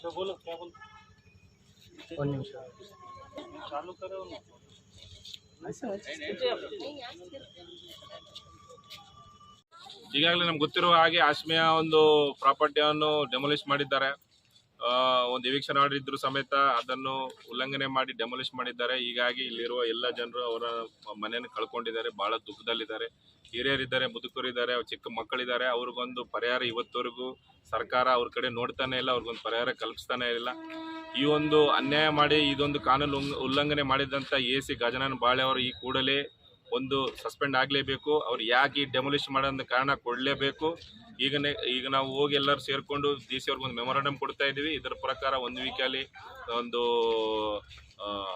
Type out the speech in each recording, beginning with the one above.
बोलो क्या बोल ಒಂದು ನಿಮಿಷ चालू करो ना ಈಗಾಗಲೇ ನಮ್ಗೆ ಗೊತ್ತಿರುವ ಹಾಗೆ ಆಶ್ಮಿಯಾ ಒಂದು ಪ್ರಾಪರ್ಟಿಯನ್ನು ಡೆಮೊಲಿಷ್ ಮಾಡಿದ್ದಾರೆ. ಒಂದು ಎವಿಕ್ಷನ್ ಆರ್ಡರ್ ಇದ್ರು ಸಮೇತ ಅದನ್ನು ಉಲ್ಲಂಘನೆ ಮಾಡಿ ಡೆಮೊಲಿಷ್ ಮಾಡಿದ್ದಾರೆ. ಹೀಗಾಗಿ ಇಲ್ಲಿರುವ ಎಲ್ಲ ಜನರು ಅವರ ಮನೆಯನ್ನು ಕಳ್ಕೊಂಡಿದ್ದಾರೆ, ಬಹಳ ದುಃಖದಲ್ಲಿದ್ದಾರೆ. ಹಿರಿಯರಿದ್ದಾರೆ, ಮುದುಕರಿದ್ದಾರೆ, ಚಿಕ್ಕ ಮಕ್ಕಳಿದ್ದಾರೆ. ಅವ್ರಿಗೊಂದು ಪರಿಹಾರ ಇವತ್ತವರೆಗೂ ಸರ್ಕಾರ ಅವ್ರ ಕಡೆ ನೋಡ್ತಾನೆ ಇಲ್ಲ, ಅವ್ರಿಗೊಂದು ಪರಿಹಾರ ಕಲ್ಪಿಸ್ತಾನೆ ಇಲ್ಲ. ಈ ಒಂದು ಅನ್ಯಾಯ ಮಾಡಿ ಇದೊಂದು ಕಾನೂನು ಉಲ್ಲಂಘನೆ ಮಾಡಿದಂಥ AC ಗಜಾನನ ಬಾಳೆ ಅವರು ಈ ಕೂಡಲೇ ಒಂದು ಸಸ್ಪೆಂಡ್ ಆಗಲೇಬೇಕು. ಅವ್ರು ಯಾಕೆ ಡೆಮೊಲಿಷ್ ಮಾಡೋದನ್ನ ಕಾರಣ ಕೊಡಲೇಬೇಕು. ಈಗ ನಾವು ಹೋಗಿ ಎಲ್ಲರೂ ಸೇರಿಕೊಂಡು DC ಅವ್ರಿಗೆ ಒಂದು ಮೆಮೊರಾಂಡಮ್ ಕೊಡ್ತಾ ಇದ್ದೀವಿ. ಇದರ ಪ್ರಕಾರ ಒಂದು ವೀಕಲ್ಲಿ ಒಂದು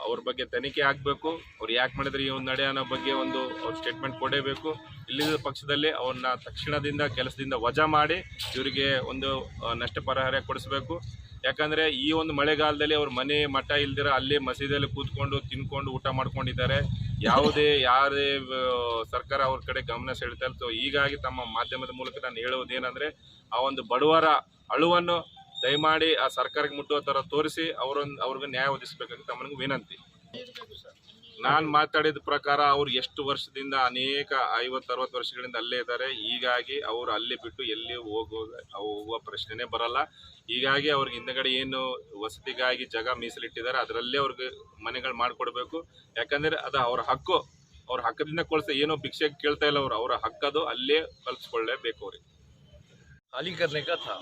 ಅವ್ರ ಬಗ್ಗೆ ತನಿಖೆ ಆಗಬೇಕು. ಅವ್ರು ಯಾಕೆ ಮಾಡಿದ್ರೆ ಈ ಒಂದು ನಡೆ ಅನ್ನೋ ಬಗ್ಗೆ ಒಂದು ಅವ್ರ ಸ್ಟೇಟ್ಮೆಂಟ್ ಕೊಡಬೇಕು. ಇಲ್ಲಿದ್ದ ಪಕ್ಷದಲ್ಲಿ ಅವ್ರನ್ನ ತಕ್ಷಣದಿಂದ ಕೆಲಸದಿಂದ ವಜಾ ಮಾಡಿ ಇವರಿಗೆ ಒಂದು ನಷ್ಟ ಪರಿಹಾರ ಕೊಡಿಸ್ಬೇಕು. ಯಾಕಂದರೆ ಈ ಒಂದು ಮಳೆಗಾಲದಲ್ಲಿ ಅವ್ರ ಮನೆ ಮಠ ಇಲ್ದಿರ ಅಲ್ಲೇ ಮಸೀದಿಯಲ್ಲಿ ಕೂತ್ಕೊಂಡು ತಿನ್ಕೊಂಡು ಊಟ ಮಾಡ್ಕೊಂಡಿದ್ದಾರೆ. ಯಾರೇ ಸರ್ಕಾರ ಅವ್ರ ಕಡೆ ಗಮನ ಸೆಳೀತಾ ಇಲ್ಲ. ಸೊ ಹೀಗಾಗಿ ತಮ್ಮ ಮಾಧ್ಯಮದ ಮೂಲಕ ನಾನು ಹೇಳುವುದೇನೆಂದರೆ ಆ ಒಂದು ಬಡವರ ಅಳುವನ್ನು ದಯಮಾಡಿ ಆ ಸರ್ಕಾರಕ್ಕೆ ಮುಟ್ಟುವ ಥರ ತೋರಿಸಿ ಅವ್ರಿಗೆ ನ್ಯಾಯ ಒದಗಿಸಬೇಕಾಗಿ ತಮ್ಮನಿಗೆ ವಿನಂತಿ. ನಾನು ಮಾತಾಡಿದ ಪ್ರಕಾರ ಅವ್ರು ಎಷ್ಟು ವರ್ಷದಿಂದ ಅನೇಕ 50-60 ವರ್ಷಗಳಿಂದ ಅಲ್ಲೇ ಇದ್ದಾರೆ. ಹೀಗಾಗಿ ಅವರು ಅಲ್ಲೇ ಬಿಟ್ಟು ಎಲ್ಲಿ ಹೋಗುವ ಪ್ರಶ್ನೆನೇ ಬರಲ್ಲ. ಹೀಗಾಗಿ ಅವ್ರಿಗೆ ಹಿಂದಗಡೆ ಏನು ವಸತಿಗಾಗಿ ಜಾಗ ಮೀಸಲಿಟ್ಟಿದ್ದಾರೆ ಅದರಲ್ಲೇ ಅವ್ರಿಗೆ ಮನೆಗಳು ಮಾಡಿಕೊಡ್ಬೇಕು. ಯಾಕಂದರೆ ಅದು ಅವ್ರ ಹಕ್ಕು. ಅವ್ರ ಹಕ್ಕದಿಂದ ಕೊಡಿಸ ಏನೋ ಭಿಕ್ಷೆ ಕೇಳ್ತಾ ಇಲ್ಲ. ಅವ್ರ ಹಕ್ಕದು ಅಲ್ಲೇ ಕಲ್ಪಿಸ್ಕೊಳ್ಳೇಬೇಕು. ಅವ್ರಿಗೆ खाली करने का था,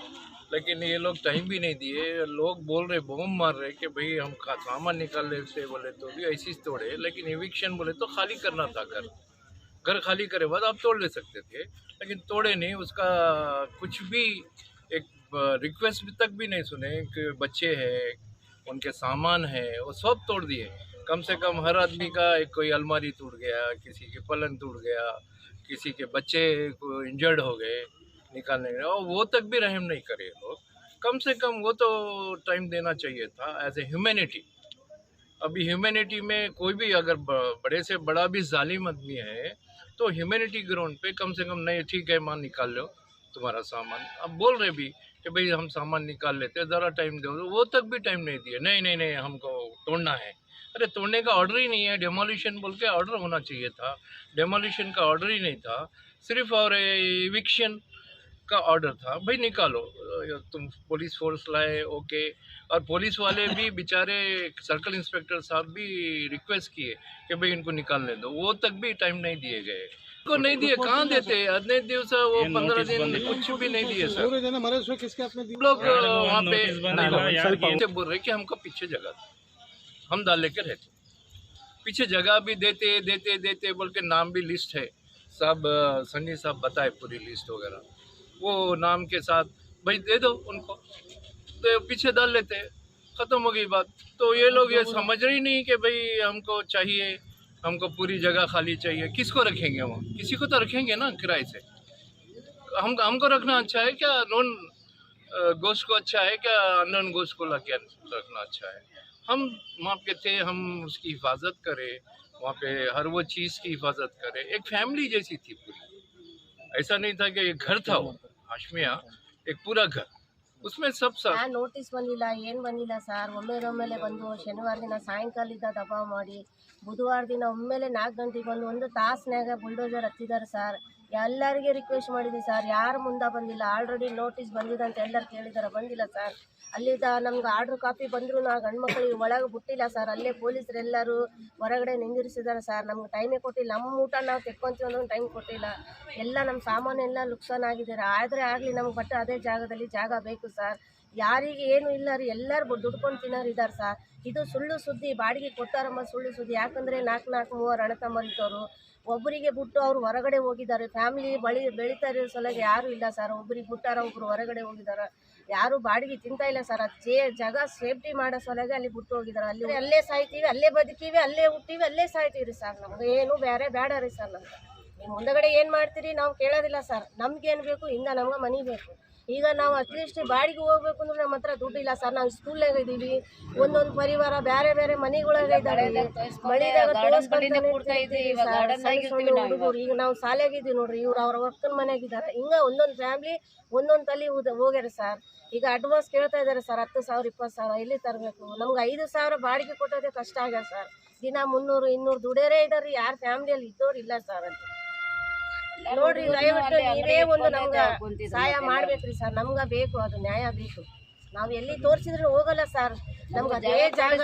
लेकिन ये लोग टाइम भी नहीं दिए. लोग बोल रहे, बम मार रहे कि भाई हम सामान निकाल लेते बोले तो भी ऐसी तोड़े. लेकिन एविक्शन बोले तो खाली करना था. घर खाली करे बाद आप तोड़ ले सकते थे, लेकिन तोड़े नहीं. उसका कुछ भी एक रिक्वेस्ट तक भी नहीं सुने कि बच्चे हैं, उनके सामान है, वो सब तोड़ दिए. कम से कम हर आदमी का एक कोई अलमारी टूट गया, किसी के पलंग टूट गया, किसी के बच्चे को इंजर्ड हो गए निकालने में, और वो तक भी रहम नहीं करे लोग. कम से कम वो तो टाइम देना चाहिए था एज ए ह्यूमैनिटी. अभी ह्यूमैनिटी में कोई भी अगर बड़े से बड़ा भी जालिम आदमी है तो ह्यूमैनिटी ग्राउंड पे कम से कम नहीं, ठीक है मां निकाल लो तुम्हारा सामान. अब बोल रहे भी कि भाई हम सामान निकाल लेते, ज़रा टाइम दो. वो तक भी टाइम नहीं दिए. नहीं हमको तोड़ना है. अरे तोड़ने का ऑर्डर ही नहीं है. डेमोलिशन बोल के ऑर्डर होना चाहिए था. डेमोलिशन का ऑर्डर ही नहीं था, सिर्फ और इविक्शन का ऑर्डर था. भाई निकालो, तुम पुलिस फोर्स लाए, ओके. और पुलिस वाले भी बेचारे सर्कल इंस्पेक्टर साहब भी रिक्वेस्ट किए कि भाई इनको निकालने दो. वो तक भी टाइम नहीं दिए गए. को नहीं दिए, कहाँ देते? 15 दिवस, वो 15 दिन कुछ भी नहीं दिए सर. लोग वहाँ पे बोल रहे कि हमको पीछे जगह था, हम डाल लेकर रहते. पीछे जगह भी देते बोल के नाम भी लिस्ट है. सब सन्नी साहब बताए पूरी लिस्ट वगैरह, वो नाम के साथ भाई दे दो उनको, तो पीछे डाल लेते, ख़त्म हो गई बात. तो ये लोग ये समझ रही नहीं कि भाई हमको चाहिए, हमको पूरी जगह खाली चाहिए. किसको रखेंगे वहाँ? किसी को तो रखेंगे ना किराए से. हमको रखना अच्छा है क्या? नॉन गोश्त को अच्छा है क्या? अननोन गोश्त को लगे रखना अच्छा है? हम वहाँ पे थे, हम उसकी हिफाजत करें, वहाँ पे हर वो चीज़ की हिफाजत करें. एक फैमिली जैसी थी पूरी. ऐसा नहीं था कि एक घर था वो ಆಶ್ಮಿಯಾ, एक पूरा घर, उसमें सब ನೋಟಿಸ್ ಬಂದಿಲ್ಲ, ಏನು ಬಂದಿಲ್ಲ ಸರ್. ಒಮ್ಮೆಲೆ ಬಂದು ಶನಿವಾರ ದಿನ ಸಾಯಂಕಾಲದಿಂದ ದಬಾವ್ ಮಾಡಿ ಬುಧವಾರ ದಿನ ಒಮ್ಮೆಲೆ 4 ಗಂಟೆಗೆ ಬಂದು 1 ತಾಸಿನಾಗ ಬುಲ್ಡೋಜರ್ ಹತ್ತಿದ್ದಾರೆ ಸರ್. ಎಲ್ಲರಿಗೆ ರಿಕ್ವೆಸ್ಟ್ ಮಾಡಿದ್ವಿ ಸರ್, ಯಾರು ಮುಂದೆ ಬಂದಿಲ್ಲ. ಆಲ್ರೆಡಿ ನೋಟಿಸ್ ಬಂದಿದೆ ಅಂತ ಎಲ್ಲರೂ ಕೇಳಿದಾರೆ, ಬಂದಿಲ್ಲ ಸರ್. ಅಲ್ಲಿದ್ದ ನಮ್ಗೆ ಆರ್ಡ್ರ್ ಕಾಪಿ ಬಂದರೂ ನಾವು ಗಂಡು ಮಕ್ಕಳಿಗೆ ಒಳಗೆ ಬಿಟ್ಟಿಲ್ಲ ಸರ್. ಅಲ್ಲೇ ಪೊಲೀಸರೆಲ್ಲರೂ ಹೊರಗಡೆ ನಿಂದಿರಿಸಿದ್ದಾರೆ ಸರ್. ನಮ್ಗೆ ಟೈಮೇ ಕೊಟ್ಟಿಲ್ಲ. ನಮ್ಮ ಊಟ ನಾವು ತೆಕ್ಕೊಂತೀವಿ ಅನ್ನೋ ಟೈಮ್ ಕೊಟ್ಟಿಲ್ಲ. ಎಲ್ಲ ನಮ್ಮ ಸಾಮಾನೆಲ್ಲ ನುಕ್ಸಾನ್ ಆಗಿದ್ದಾರೆ. ಆದರೆ ಆಗಲಿ ನಮ್ಗೆ ಬಟ್ ಅದೇ ಜಾಗದಲ್ಲಿ ಜಾಗ ಬೇಕು ಸರ್. ಯಾರಿಗೆ ಏನು ಇಲ್ಲ ರೀ, ಎಲ್ಲರೂ ದುಡ್ಕೊಂಡು ತಿನ್ನೋರು ಇದ್ದಾರೆ ಸರ್. ಇದು ಸುಳ್ಳು ಸುದ್ದಿ. ಬಾಡಿಗೆ ಕೊಟ್ಟಾರಮ್ಮ ಸುಳ್ಳು ಸುದ್ದಿ. ಯಾಕಂದರೆ 4-3 ಅಣ್ಣ ತಮ್ಮರಿದ್ದವರು ಒಬ್ಬರಿಗೆ ಬಿಟ್ಟು ಅವ್ರು ಹೊರಗಡೆ ಹೋಗಿದ್ದಾರೆ. ಫ್ಯಾಮಿಲಿ ಬೆಳೀತಾ ಇರೋ ಸಲುವಾಗಿ ಯಾರೂ ಇಲ್ಲ ಸರ್. ಒಬ್ರಿಗೆ ಬಿಟ್ಟಾರ, ಒಬ್ಬರು ಹೊರಗಡೆ ಹೋಗಿದ್ದಾರೆ. ಯಾರೂ ಬಾಡಿಗೆ ತಿಂತಾ ಇಲ್ಲ ಸರ್. ಅದು ಜಾಗ ಸೇಫ್ಟಿ ಮಾಡೋ ಸಲುವಾಗಿ ಅಲ್ಲಿ ಬಿಟ್ಟು ಹೋಗಿದ್ದಾರೆ. ಅಲ್ಲೇ ಸಾಯ್ತೀವಿ, ಅಲ್ಲೇ ಬದುಕೀವಿ, ಅಲ್ಲೇ ಹುಟ್ತೀವಿ, ಅಲ್ಲೇ ಸಾಯ್ತೀವಿ ರೀ ಸರ್. ನಮ್ಗೆ ಏನು ಬೇರೆ ಬೇಡ ರೀ ಸರ್. ನಮ್ಗೆ ನೀವು ಮುಂದಗಡೆ ಏನು ಮಾಡ್ತೀರಿ ನಾವು ಕೇಳೋದಿಲ್ಲ ಸರ್. ನಮ್ಗೇನು ಬೇಕು, ಹಿಂದೆ ನಮ್ಗೆ ಮನೆ ಬೇಕು. ಈಗ ನಾವು ಅಟ್ಲೀಸ್ಟ್ ಬಾಡಿಗೆ ಹೋಗ್ಬೇಕು ಅಂದ್ರೆ ನಮ್ಮ ಹತ್ರ ದುಡ್ಡಿಲ್ಲ ಸರ್. ನಾವು ಸ್ಕೂಲ್ನಾಗ ಇದ್ದೀವಿ, ಒಂದೊಂದು ಪರಿವಾರ ಬೇರೆ ಬೇರೆ ಮನೆಗಳಾಗ ಇದ್ದಾರೆ. ಮಳಿದಾಗ ಹುಡುಗರು ಈಗ ನಾವು ಶಾಲೆಗಿದ್ದೀವಿ ನೋಡ್ರಿ, ಇವ್ರು ಅವ್ರ ಒಕ್ಕನ ಮನೆಯಾಗಿದ್ದಾರೆ. ಹಿಂಗ ಒಂದೊಂದು ಫ್ಯಾಮ್ಲಿ ಒಂದೊಂದು ತಲೆ ಹೋಗ್ಯಾರ ಸರ್. ಈಗ ಅಡ್ವಾನ್ಸ್ ಕೇಳ್ತಾ ಇದ್ದಾರೆ ಸರ್, 10,000 20,000 ಎಲ್ಲಿ ತರಬೇಕು? ನಮ್ಗೆ 5,000 ಬಾಡಿಗೆ ಕೊಟ್ಟೋದೇ ಕಷ್ಟ ಆಗ್ಯದ ಸರ್. ದಿನ 300 200 ದುಡಿಯೋರೇ ಇದಾರೆ, ಯಾರು ಫ್ಯಾಮ್ಲಿಯಲ್ಲಿ ಇದ್ದವ್ರು ಇಲ್ಲ ಸರ್ ಅಂತ ನೋಡ್ರಿ. ದಯವಿಟ್ಟು ನೀವೇ ಒಂದು ನಮ್ಗೆ ಸಹಾಯ ಮಾಡ್ಬೇಕ್ರಿ ಸರ್. ನಮ್ಗೆ ಬೇಕು, ಅದು ನ್ಯಾಯ ಬೇಕು. ನಾವು ಎಲ್ಲಿ ತೋರಿಸಿದ್ರು ಹೋಗಲ್ಲ ಸರ್. ನಮ್ಗೆ ಅದೇ ಜಾಗ